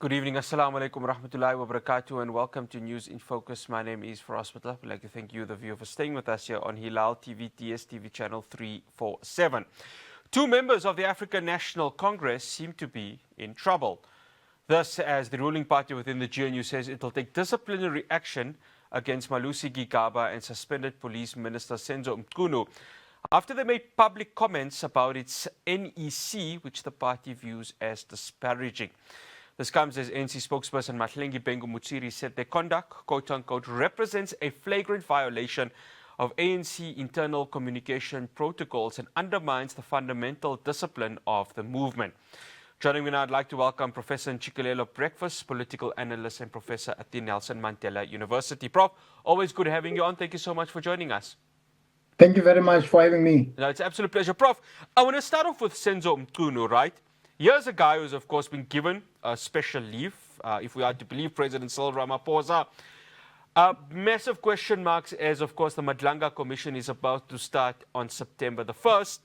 Good evening, Assalamu alaikum rahmatullahi wa barakatuh, and welcome to News in Focus. My name is Faraz Matla. I'd like to thank you, the viewer, for staying with us here on Hilaal TV, TSTV channel 347. Two members of the African National Congress seem to be in trouble. Thus, as the ruling party within the GNU says it will take disciplinary action against Malusi, Gigaba and suspended police minister Senzo Mchunu after they made public comments about its NEC, which the party views as disparaging. This comes as ANC spokesperson Mahlengi Bengu Mutsiri said their conduct, quote-unquote, represents a flagrant violation of ANC internal communication protocols and undermines the fundamental discipline of the movement. Joining me now, I'd like to welcome Professor Ntsikelelo Breakfast, political analyst and professor at the Nelson Mandela University. Prof, always good having you on. Thank you so much for joining us. Thank you very much for having me. No, it's an absolute pleasure. Prof, I want to start off with Senzo Mchunu, right? Here's a guy who's, of course, been given a special leave, if we are to believe President Cyril Ramaphosa. Massive question marks as, of course, the Madlanga Commission is about to start on September the 1st.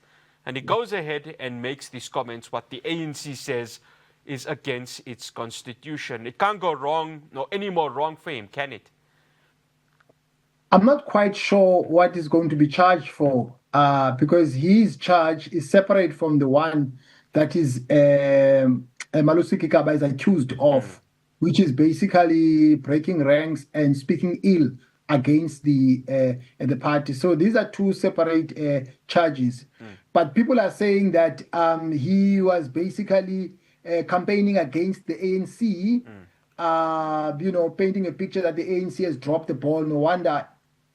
And he goes ahead and makes these comments, what the ANC says is against its constitution. It can't go wrong, no any more wrong for him, can it? I'm not quite sure what he's going to be charged for, because his charge is separate from the one that is Malusi Gigaba is accused of, which is basically breaking ranks and speaking ill against the party. So these are two separate charges. But people are saying that he was basically campaigning against the ANC, painting a picture that the ANC has dropped the ball. No wonder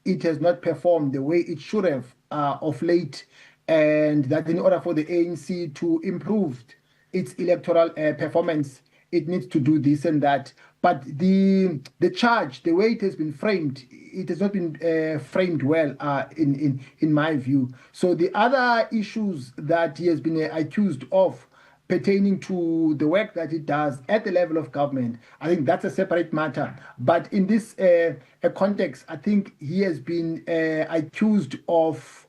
it has not performed the way it should have of late, and that in order for the ANC to improve its electoral performance, it needs to do this and that. But the charge, the way it has been framed, it has not been framed well in my view. So the other issues that he has been accused of pertaining to the work that it does at the level of government, I think that's a separate matter. But in this context, I think he has been accused of,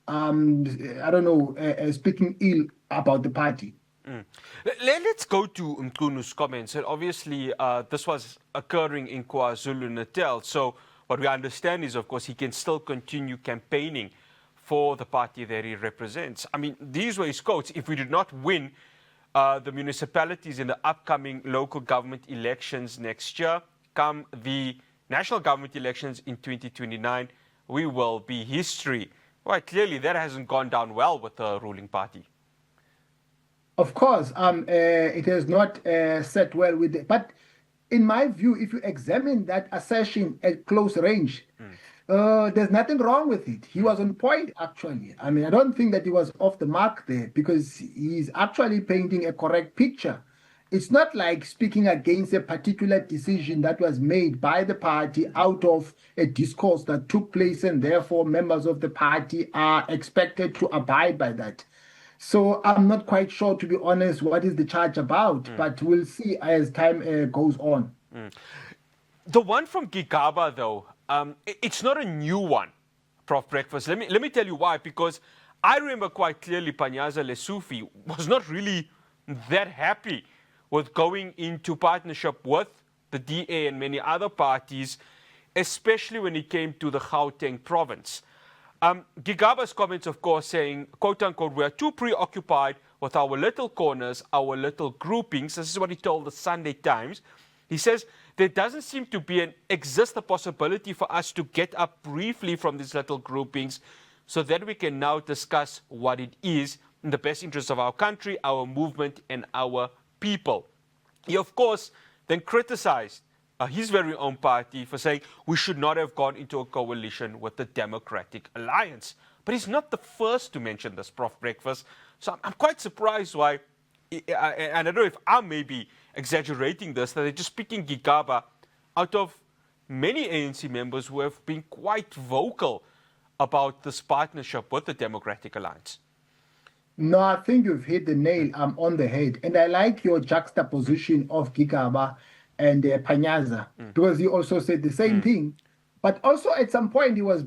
speaking ill about the party. Let's go to Mchunu's comments. And obviously, this was occurring in KwaZulu-Natal. So what we understand is, of course, he can still continue campaigning for the party that he represents. I mean, these were his quotes. If we did not win the municipalities in the upcoming local government elections next year, come the national government elections in 2029, we will be history. Well, clearly that hasn't gone down well with the ruling party. Of course, it has not set well with it. But in my view, if you examine that assertion at close range, there's nothing wrong with it. He was on point, actually. I mean, I don't think that he was off the mark there, because he's actually painting a correct picture. It's not like speaking against a particular decision that was made by the party out of a discourse that took place, and therefore members of the party are expected to abide by that. So I'm not quite sure, to be honest, what is the charge about, but we'll see as time goes on. The one from Gigaba, though, it's not a new one, Prof Breakfast. Let me tell you why. Because I remember quite clearly Panyaza Lesufi was not really that happy with going into partnership with the DA and many other parties, especially when it came to the Gauteng province. Gigaba's comments, of course, saying, quote-unquote, we are too preoccupied with our little corners, our little groupings. This is what he told the Sunday Times. He says, there doesn't seem to exist a possibility for us to get up briefly from these little groupings so that we can now discuss what it is in the best interest of our country, our movement, and our people. He, of course, then criticized his very own party for saying we should not have gone into a coalition with the Democratic Alliance. But he's not the first to mention this, Prof Breakfast. So I'm quite surprised why, and I don't know if I may be exaggerating this, that they're just picking Gigaba out of many ANC members who have been quite vocal about this partnership with the Democratic Alliance. No, I think you've hit the nail on the head. And I like your juxtaposition of Gigaba and Panyaza, because he also said the same thing. But also at some point he was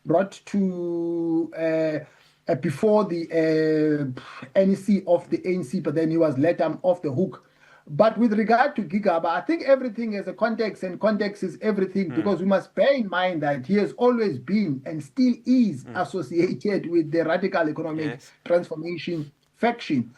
brought to before the NEC of the ANC, but then he was let off the hook But with regard to Gigaba, I think everything has a context, and context is everything, because we must bear in mind that he has always been and still is associated with the radical economic transformation faction.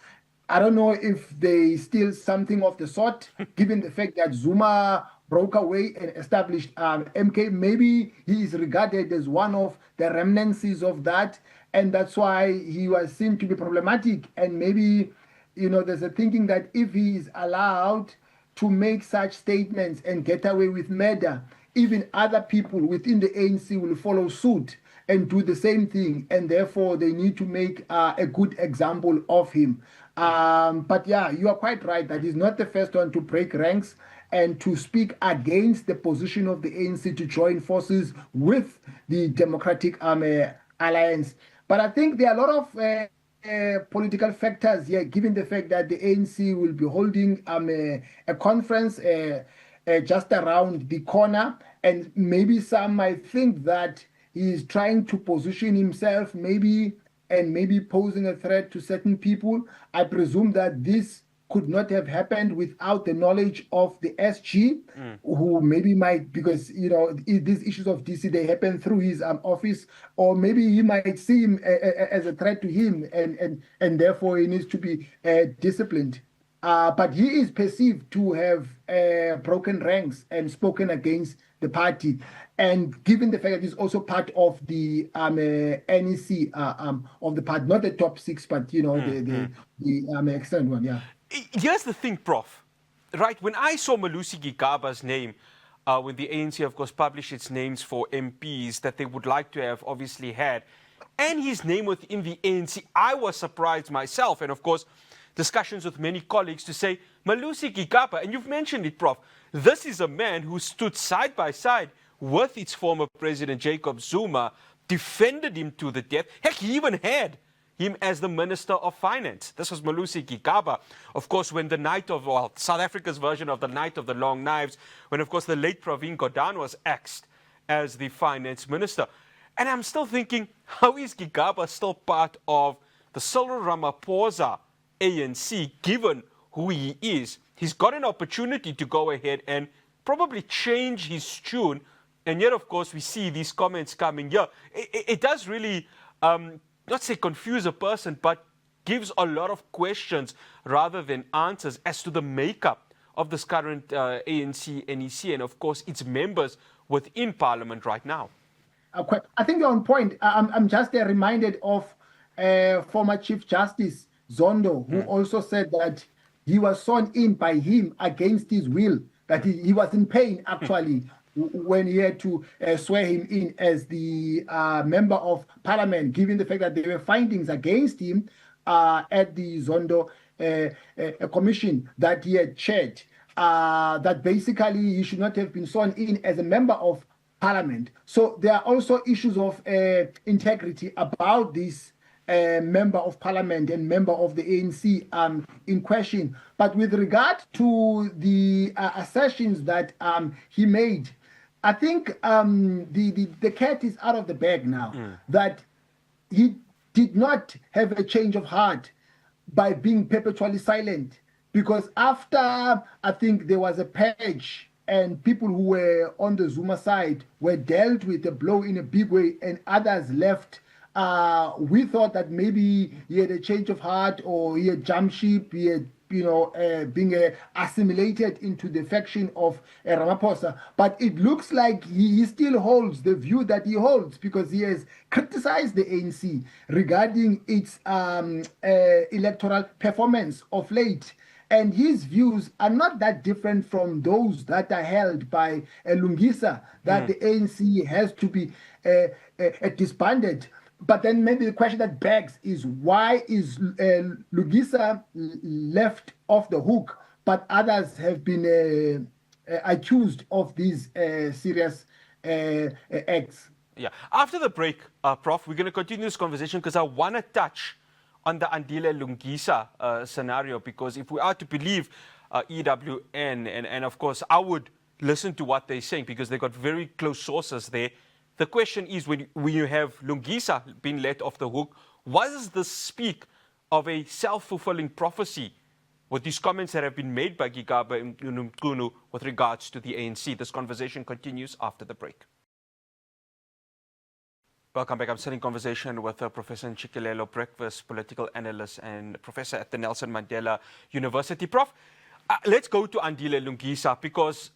I don't know if they still something of the sort, given the fact that Zuma broke away and established MK. Maybe he is regarded as one of the remnants of that, and that's why he was seen to be problematic. And maybe, there's a thinking that if he is allowed to make such statements and get away with murder, even other people within the ANC will follow suit and do the same thing, and therefore they need to make a good example of him. But yeah, you are quite right that he's not the first one to break ranks and to speak against the position of the ANC to join forces with the Democratic Alliance. But I think there are a lot of political factors here, given the fact that the ANC will be holding a conference just around the corner, and maybe some might think that he is trying to position himself maybe posing a threat to certain people. I presume that this could not have happened without the knowledge of the SG, who maybe might, because these issues of DC, they happen through his office, or maybe he might see him as a threat to him, and therefore he needs to be disciplined. But he is perceived to have broken ranks and spoken against the party. And given the fact that he's also part of the NEC of the party, not the top six, but the external one, yeah. Here's the thing, Prof. Right, when I saw Malusi Gigaba's name, when the ANC, of course, published its names for MPs that they would like to have obviously had, and his name within the ANC, I was surprised myself. And of course, discussions with many colleagues to say, Malusi Gigaba, and you've mentioned it, Prof, this is a man who stood side by side with its former president, Jacob Zuma, defended him to the death. Heck, he even had him as the Minister of Finance. This was Malusi Gigaba. Of course, when South Africa's version of the Night of the Long Knives, when, of course, the late Pravin Gordhan was axed as the Finance Minister. And I'm still thinking, how is Gigaba still part of the Cyril Ramaphosa ANC, given who he is? He's got an opportunity to go ahead and probably change his tune. And yet, of course, we see these comments coming here. It does really, not say confuse a person, but gives a lot of questions rather than answers as to the makeup of this current ANC NEC and, of course, its members within Parliament right now. I think you're on point. I'm just reminded of former Chief Justice Zondo, who also said that he was sworn in by him against his will, that he was in pain, actually, when he had to swear him in as the member of parliament, given the fact that there were findings against him at the Zondo commission that he had chaired, that basically he should not have been sworn in as a member of parliament. So there are also issues of integrity about this member of parliament and member of the ANC in question. But with regard to the assertions that he made, I think the cat is out of the bag now, that he did not have a change of heart by being perpetually silent, because after, I think, there was a purge and people who were on the Zuma side were dealt with a blow in a big way and others left, we thought that maybe he had a change of heart or he had jumped ship, he had being assimilated into the faction of Ramaphosa. But it looks like he still holds the view that he holds, because he has criticized the ANC regarding its electoral performance of late. And his views are not that different from those that are held by Lungisa, that the ANC has to be disbanded. But then maybe the question that begs is, why is Lungisa left off the hook, but others have been accused of these serious acts? Yeah. After the break, Prof, we're going to continue this conversation because I want to touch on the Andile Lungisa scenario, because if we are to believe EWN, and of course I would listen to what they're saying because they've got very close sources there. The question is, when you have Lungisa being let off the hook, does this speak of a self-fulfilling prophecy with these comments that have been made by Gigaba and Mchunu with regards to the ANC. This conversation continues after the break. Welcome back. I'm sitting in conversation with Professor Ntsikelelo Breakfast, political analyst and professor at the Nelson Mandela University. Prof, let's go to Andile Lungisa because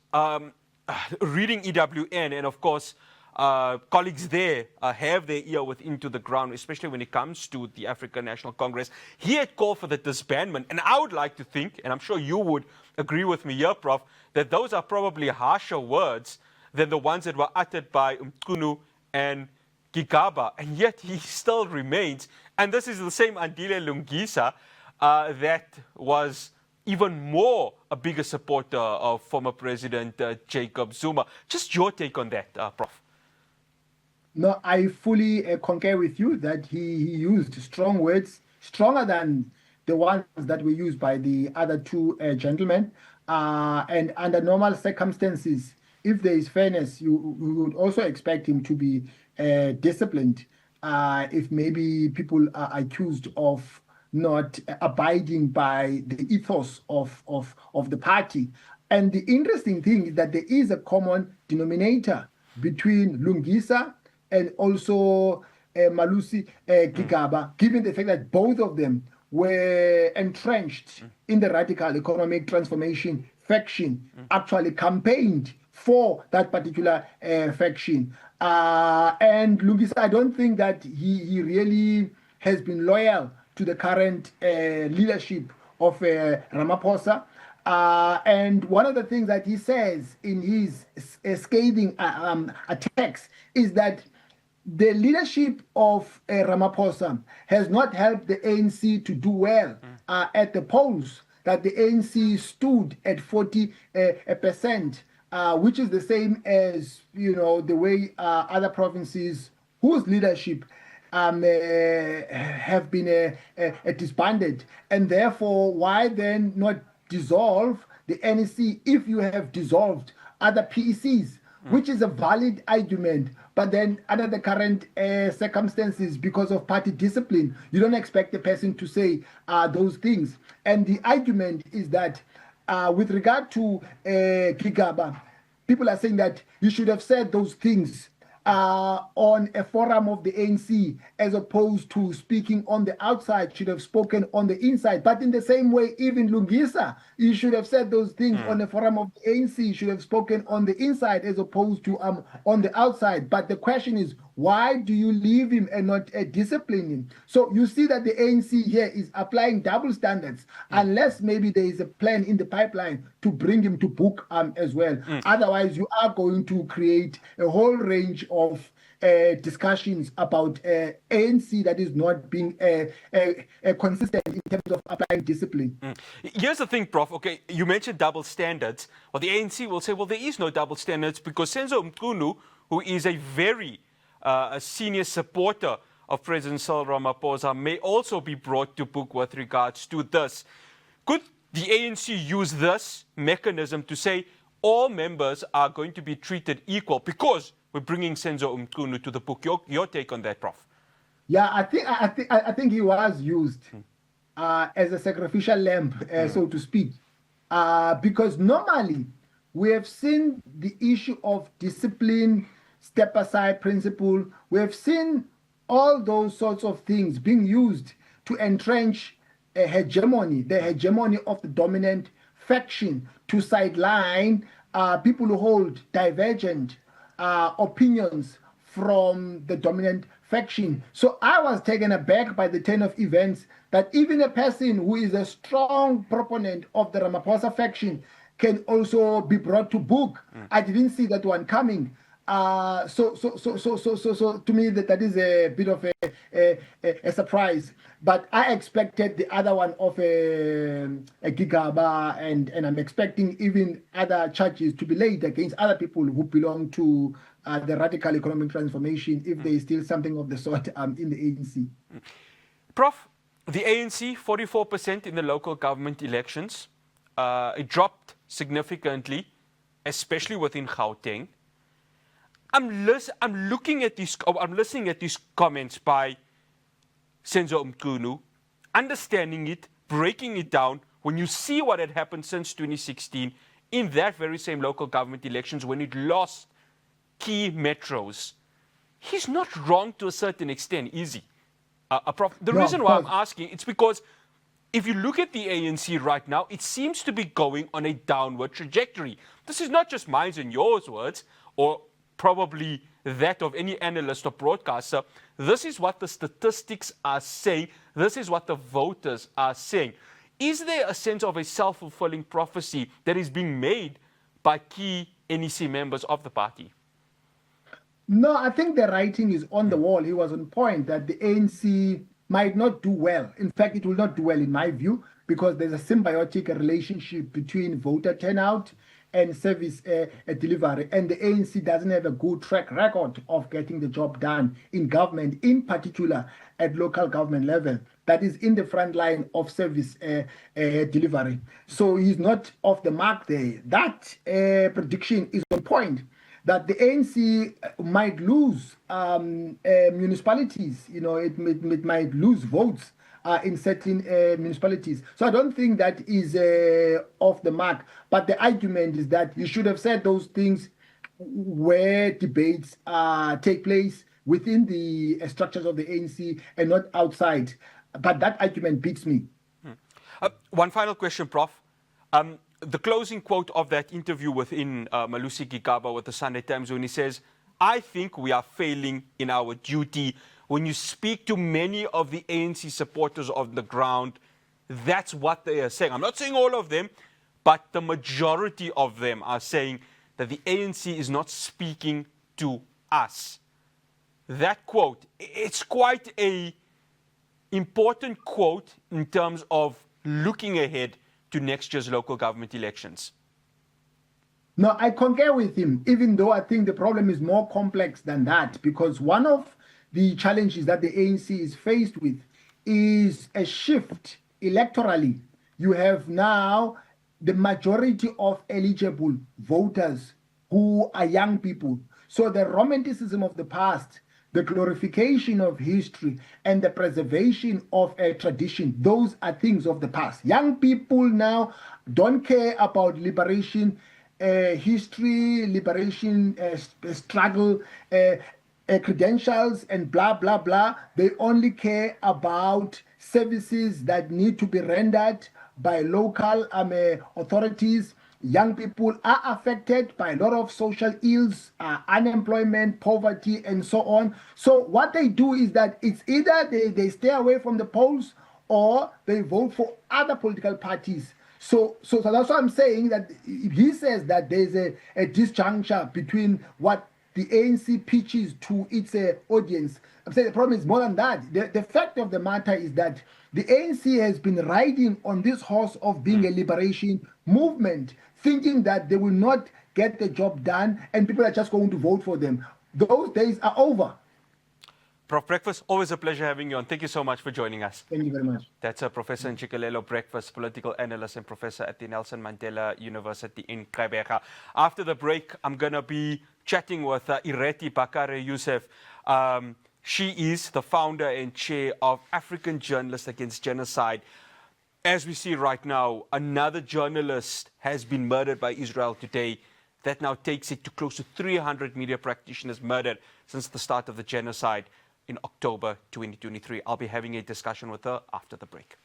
reading EWN and, of course, colleagues there have their ear into the ground, especially when it comes to the African National Congress. He had called for the disbandment, and I would like to think, and I'm sure you would agree with me here, Prof, that those are probably harsher words than the ones that were uttered by Mchunu and Gigaba, and yet he still remains. And this is the same Andile Lungisa that was even more a bigger supporter of former President Jacob Zuma. Just your take on that, Prof. No, I fully concur with you that he used strong words, stronger than the ones that were used by the other two gentlemen. And under normal circumstances, if there is fairness, you would also expect him to be disciplined if maybe people are accused of not abiding by the ethos of the party. And the interesting thing is that there is a common denominator between Lungisa and also Malusi Gigaba, given the fact that both of them were entrenched in the radical economic transformation faction, actually campaigned for that particular faction. And Lungisa, I don't think that he really has been loyal to the current leadership of Ramaphosa. And one of the things that he says in his scathing attacks is that the leadership of Ramaphosa has not helped the ANC to do well at the polls, that the ANC stood at 40%, which is the same as, the way other provinces whose leadership have been disbanded. And therefore, why then not dissolve the NEC if you have dissolved other PECs, which is a valid argument. But then under the current circumstances, because of party discipline, you don't expect the person to say those things. And the argument is that with regard to Gigaba, people are saying that you should have said those things on a forum of the ANC, as opposed to speaking on the outside, should have spoken on the inside. But in the same way, even Lungisa, you should have said those things on the forum of the ANC, should have spoken on the inside as opposed to on the outside. But the question is, why do you leave him and not discipline him? So you see that the ANC here is applying double standards, unless maybe there is a plan in the pipeline to bring him to book as well. Otherwise, you are going to create a whole range of discussions about ANC that is not being consistent in terms of applying discipline. Here's the thing, Prof. Okay, you mentioned double standards. Well, the ANC will say, well, there is no double standards because Senzo Mchunu, who is a very a senior supporter of President Cyril Ramaphosa, may also be brought to book with regards to this. Could the ANC use this mechanism to say all members are going to be treated equal because we're bringing Senzo Mchunu to the book? Your take on that, Prof? Yeah, I think he was used as a sacrificial lamb, so to speak, because normally we have seen the issue of discipline, step aside principle. We have seen all those sorts of things being used to entrench a hegemony, the hegemony of the dominant faction, to sideline people who hold divergent opinions from the dominant faction. So I was taken aback by the turn of events that even a person who is a strong proponent of the Ramaphosa faction can also be brought to book. I didn't see that one coming. So to me that is a bit of a surprise. But I expected the other one of a Gigaba, and I'm expecting even other charges to be laid against other people who belong to the radical economic transformation, if there is still something of the sort in the ANC. Prof, the ANC, 44% in the local government elections. It dropped significantly, especially within Gauteng. I'm listening at these comments by Senzo Mchunu, understanding it, breaking it down when you see what had happened since 2016 in that very same local government elections when it lost key metros, he's not wrong to a certain extent, is he? The reason why I'm asking, it's because if you look at the ANC right now, it seems to be going on a downward trajectory. This is not just mine and yours words, or probably that of any analyst or broadcaster. This is what the statistics are saying. This is what the voters are saying. Is there a sense of a self-fulfilling prophecy that is being made by key NEC members of the party? No, I think the writing is on the wall. He was on point that the ANC might not do well. In fact, it will not do well in my view, because there's a symbiotic relationship between voter turnout and service delivery. And the ANC doesn't have a good track record of getting the job done in government, in particular at local government level, that is in the front line of service delivery. So he's not off the mark there. That prediction is on point, that the ANC might lose municipalities. You know, it might lose votes in certain municipalities. So I don't think that is off the mark. But the argument is that you should have said those things where debates take place within the structures of the ANC and not outside. But that argument beats me. One final question, Prof. The closing quote of that interview within Malusi Gigaba with the Sunday Times, when he says, "I think we are failing in our duty." When you speak to many of the ANC supporters on the ground, that's what they are saying. I'm not saying all of them, but the majority of them are saying that the ANC is not speaking to us. That quote, it's quite a important quote in terms of looking ahead to next year's local government elections. No, I concur with him, even though I think the problem is more complex than that, because one of the challenges that the ANC is faced with is a shift electorally. You have now the majority of eligible voters who are young people. So the romanticism of the past, the glorification of history, and the preservation of a tradition, those are things of the past. Young people now don't care about liberation history, liberation struggle, credentials, and blah, blah, blah. They only care about services that need to be rendered by local authorities. Young people are affected by a lot of social ills, unemployment, poverty, and so on. So what they do is that it's either they stay away from the polls or they vote for other political parties. So that's why I'm saying that he says that there's a disjuncture between what the ANC pitches to its audience. I'm saying the problem is more than that. The fact of the matter is that the ANC has been riding on this horse of being a liberation movement, thinking that they will not get the job done and people are just going to vote for them. Those days are over. Prof Breakfast, always a pleasure having you on. Thank you so much for joining us. Thank you very much. That's Professor Ntsikelelo Breakfast, political analyst and professor at the Nelson Mandela University in Gaba. After the break, I'm going to be chatting with Ireti Bakare Youssef. She is the founder and chair of African Journalists Against Genocide. As we see right now, another journalist has been murdered by Israel today. That now takes it to close to 300 media practitioners murdered since the start of the genocide in October 2023. I'll be having a discussion with her after the break.